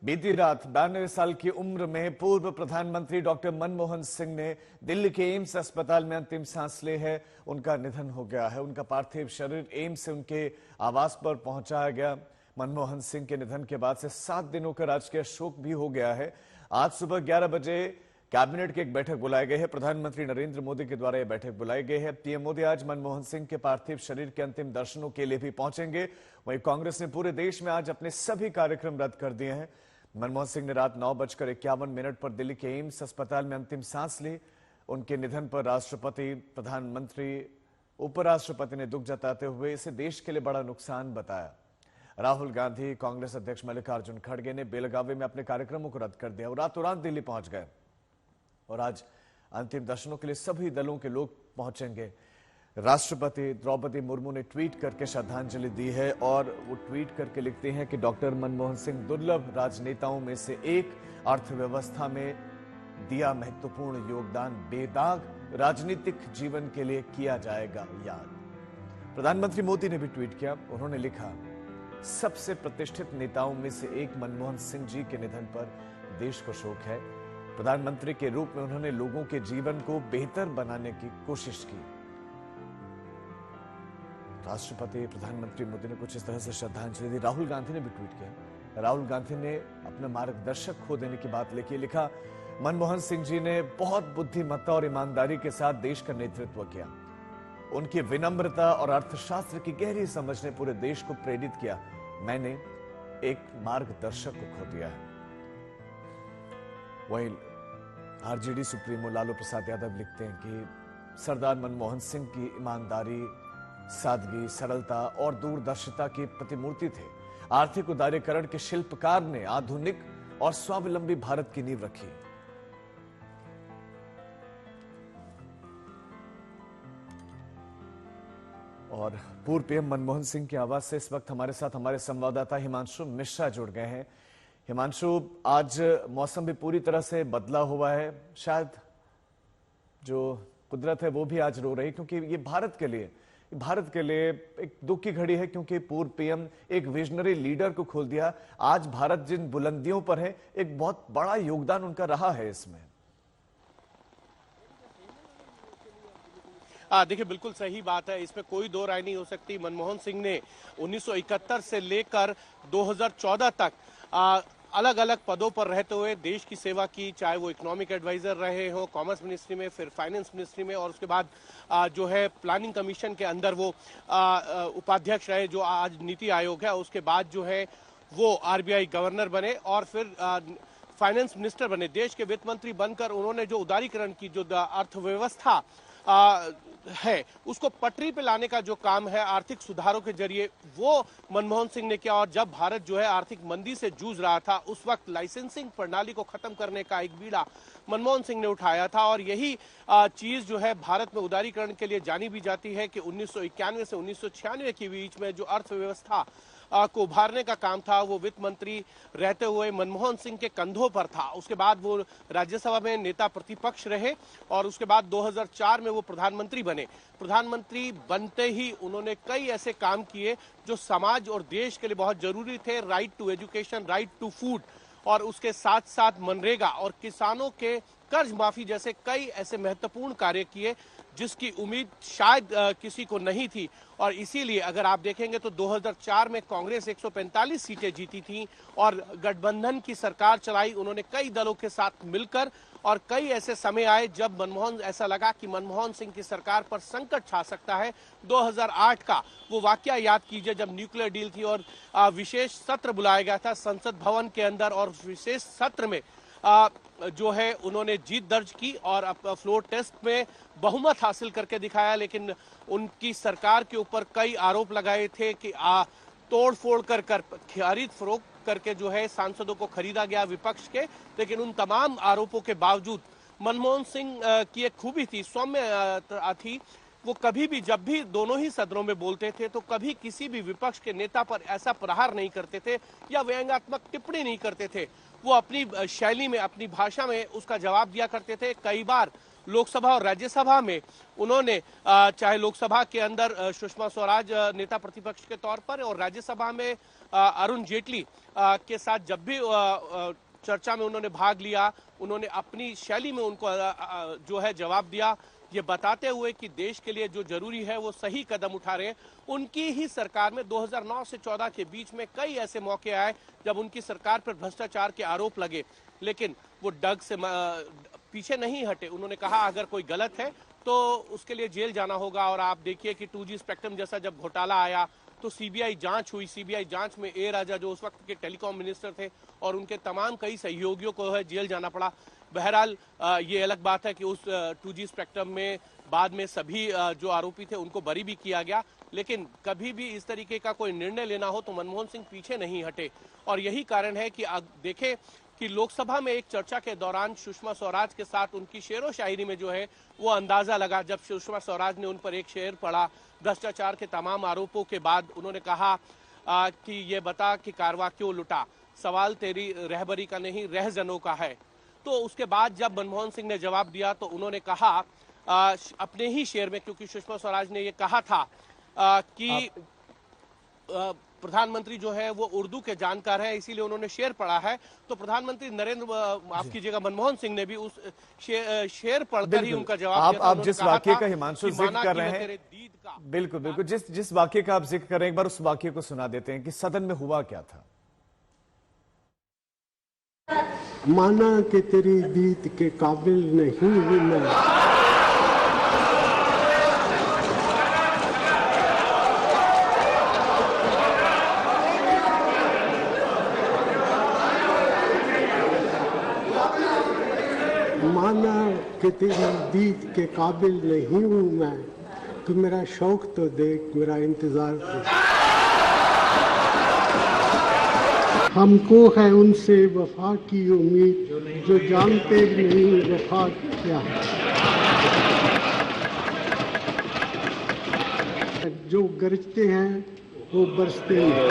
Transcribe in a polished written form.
बीती रात 92 साल की उम्र में पूर्व प्रधानमंत्री डॉक्टर मनमोहन सिंह ने दिल्ली के एम्स अस्पताल में अंतिम सांस ली है। उनका निधन हो गया है। उनका पार्थिव शरीर एम्स से उनके आवास पर पहुंचाया गया। मनमोहन सिंह के निधन के बाद से 7 दिनों का राजकीय शोक भी हो गया है। आज सुबह 11 बजे कैबिनेट की एक बैठक बुलाई गई है। प्रधानमंत्री नरेंद्र मोदी के द्वारा यह बैठक बुलाई गई है। पीएम मोदी आज मनमोहन सिंह के पार्थिव शरीर के अंतिम दर्शनों के लिए भी पहुंचेंगे। वहीं कांग्रेस ने पूरे देश में आज अपने सभी कार्यक्रम रद्द कर दिए हैं। मनमोहन सिंह ने रात 9:51 पर दिल्ली के एम्स अस्पताल में अंतिम सांस ली। उनके निधन पर राष्ट्रपति, प्रधानमंत्री, उपराष्ट्रपति ने दुख जताते हुए इसे देश के लिए बड़ा नुकसान बताया। राहुल गांधी, कांग्रेस अध्यक्ष मल्लिकार्जुन खड़गे ने बेलगावी में अपने कार्यक्रमों को रद्द कर दिया और रातों रात दिल्ली पहुंच गए। और आज अंतिम दर्शनों के लिए सभी दलों के लोग पहुंचेंगे। राष्ट्रपति द्रौपदी मुर्मू ने ट्वीट करके श्रद्धांजलि दी है और वो ट्वीट करके लिखते हैं कि डॉक्टर मनमोहन सिंह दुर्लभ राजनेताओं में से एक, अर्थव्यवस्था में दिया महत्वपूर्ण योगदान बेदाग, राजनीतिक जीवन के लिए किया जाएगा याद। प्रधानमंत्री मोदी ने भी ट्वीट किया। उन्होंने लिखा, सबसे प्रतिष्ठित नेताओं में से एक मनमोहन सिंह जी के निधन पर देश को शोक है। प्रधानमंत्री के रूप में उन्होंने लोगों के जीवन को बेहतर बनाने की कोशिश की। राष्ट्रपति, प्रधानमंत्री मोदी ने कुछ इस तरह से श्रद्धांजलि दी। राहुल गांधी ने भी ट्वीट किया। राहुल गांधी ने अपना मार्गदर्शक खो देने की बात लिखा, मनमोहन सिंह जी ने बहुत बुद्धिमत्ता और ईमानदारी के साथ देश का नेतृत्व किया। उनकी विनम्रता और अर्थशास्त्र की गहरी समझ ने पूरे देश को प्रेरित किया। मैंने एक मार्गदर्शक को खो दिया है। वहीं आरजेडी सुप्रीमो लालू प्रसाद यादव लिखते हैं कि सरदार मनमोहन सिंह की ईमानदारी, सादगी, सरलता और दूरदर्शिता की प्रतिमूर्ति थे। आर्थिक उदारीकरण के शिल्पकार ने आधुनिक और स्वावलंबी भारत की नींव रखी। और पूर्व पीएम मनमोहन सिंह की आवाज से इस वक्त हमारे साथ हमारे संवाददाता हिमांशु मिश्रा जुड़ गए हैं। हिमांशु, आज मौसम भी पूरी तरह से बदला हुआ है। शायद जो कुदरत है वो भी आज रो रही, क्योंकि ये भारत के लिए एक दुख की घड़ी है, क्योंकि पूर्व पीएम एक विजनरी लीडर को खो दिया। आज भारत जिन बुलंदियों पर है, एक बहुत बड़ा योगदान उनका रहा है इसमें। देखिए, बिल्कुल सही बात है, इसमें कोई दो राय नहीं हो सकती। मनमोहन सिंह ने 1971 से लेकर 2014 तक अलग अलग पदों पर रहते हुए देश की सेवा की, चाहे वो इकोनॉमिक एडवाइजर रहे हो कॉमर्स मिनिस्ट्री में, फिर फाइनेंस मिनिस्ट्री में, और उसके बाद जो है प्लानिंग कमीशन के अंदर वो उपाध्यक्ष रहे, जो आज नीति आयोग है। उसके बाद जो है वो आरबीआई गवर्नर बने और फिर फाइनेंस मिनिस्टर बने। देश के वित्त मंत्री बनकर उन्होंने जो उदारीकरण की, जो अर्थव्यवस्था है उसको पटरी पे लाने का जो काम है आर्थिक सुधारों के जरिए, वो मनमोहन सिंह ने किया। और जब भारत जो है आर्थिक मंदी से जूझ रहा था, उस वक्त लाइसेंसिंग प्रणाली को खत्म करने का एक बीड़ा मनमोहन सिंह ने उठाया था। और यही चीज जो है भारत में उदारीकरण के लिए जानी भी जाती है कि 1991 से 1996 के बीच में जो अर्थव्यवस्था को उभारने का काम था, वो वित्त मंत्री रहते हुए मनमोहन सिंह के कंधों पर था। उसके बाद वो राज्यसभा में नेता प्रतिपक्ष रहे और उसके बाद 2004 में वो प्रधानमंत्री बने। प्रधानमंत्री बनते ही उन्होंने कई ऐसे काम किए जो समाज और देश के लिए बहुत जरूरी थे। Right to education, right to food, और उसके साथ साथ मनरेगा और किसानों के कर्ज माफी जैसे कई ऐसे महत्वपूर्ण कार्य किए जिसकी उम्मीद शायद किसी को नहीं थी। और इसीलिए अगर आप देखेंगे तो 2004 में कांग्रेस 145 सीटें जीती थी और गठबंधन की सरकार चलाई उन्होंने कई दलों के साथ मिलकर। और कई ऐसे समय आए जब ऐसा लगा कि मनमोहन सिंह की सरकार पर संकट छा सकता है। 2008 का वो वाकया याद कीजिए, जब न्यूक्लियर डील थी और विशेष सत्र बुलाया गया था संसद भवन के अंदर, और विशेष सत्र में जो है उन्होंने जीत दर्ज की और फ्लोर टेस्ट में बहुमत हासिल करके दिखाया। लेकिन उनकी सरकार के ऊपर कई आरोप लगाए थे कि तोड़ फोड़ कर खरीद फरोख्त करके जो है सांसदों को खरीदा गया विपक्ष के। लेकिन उन तमाम आरोपों के बावजूद मनमोहन सिंह की एक खूबी थी, सौम्य थी वो कभी भी जब भी दोनों ही सदनों में बोलते थे तो कभी किसी भी विपक्ष के नेता पर ऐसा प्रहार नहीं करते थे या व्यंग्यात्मक टिप्पणी नहीं करते थे। वो अपनी शैली में, अपनी भाषा में उसका जवाब दिया करते थे। कई बार लोकसभा और राज्यसभा में उन्होंने चाहे लोकसभा के अंदर सुषमा स्वराज नेता प्रतिपक्ष के तौर पर और राज्यसभा में अरुण जेटली के साथ जब भी चर्चा में उन्होंने भाग लिया, उन्होंने अपनी शैली में उनको जो है जवाब दिया, ये बताते हुए कि देश के लिए जो जरूरी है वो सही कदम उठा रहे हैं। उनकी ही सरकार में 2009 से 14 के बीच में कई ऐसे मौके आए जब उनकी सरकार पर भ्रष्टाचार के आरोप लगे, लेकिन वो डग से पीछे नहीं हटे। उन्होंने कहा अगर कोई गलत है तो उसके लिए जेल जाना होगा। और आप देखिए कि 2G स्पेक्ट्रम जैसा जब घोटाला आया तो सीबीआई जांच हुई। सीबीआई जांच में ए राजा जो उस वक्त के टेलीकॉम मिनिस्टर थे और उनके तमाम कई सहयोगियों को है जेल जाना पड़ा। बहरहाल ये अलग बात है कि उस 2G स्पेक्ट्रम में बाद में सभी जो आरोपी थे उनको बरी भी किया गया, लेकिन कभी भी इस तरीके का कोई निर्णय लेना हो तो मनमोहन सिंह पीछे नहीं हटे। और यही कारण है कि देखें कि लोकसभा में एक चर्चा के दौरान सुषमा स्वराज के साथ उनकी शेरो शायरी में जो है वो अंदाजा लगा। जब सुषमा स्वराज ने उन पर एक शेर पढ़ा भ्रष्टाचार के तमाम आरोपों के बाद, उन्होंने कहा कि ये बता कि कारवा क्यों लुटा, सवाल तेरी रहबरी का नहीं रहजनों का है। तो उसके बाद जब मनमोहन सिंह ने जवाब दिया तो उन्होंने कहा अपने ही शेर में, क्योंकि सुषमा स्वराज ने ये कहा था कि प्रधानमंत्री जो है वो उर्दू के जानकार है, इसीलिए उन्होंने शेर पढ़ा है। तो प्रधानमंत्री माफ कीजिएगा, मनमोहन सिंह ने भी उस शेर पढ़कर ही उनका जवाब दिया। आप जिस वाक्य का हिमांशु जिक्र कर रहे हैं, बिल्कुल बिल्कुल, जिस वाक्य का आप जिक्र कर रहे हैं, एक बार उस वाक्य को सुना देते हैं कि सदन में हुआ क्या था। माना कि तेरी दीद के काबिल नहीं हूं मैं, माना कि तेरी दीद के काबिल नहीं हूं मैं, तो मेरा शौक तो देख, मेरा इंतजार देख। हमको है उनसे वफा की उम्मीद जो जानते नहीं वफा क्या है। जो गरजते हैं वो बरसते हैं।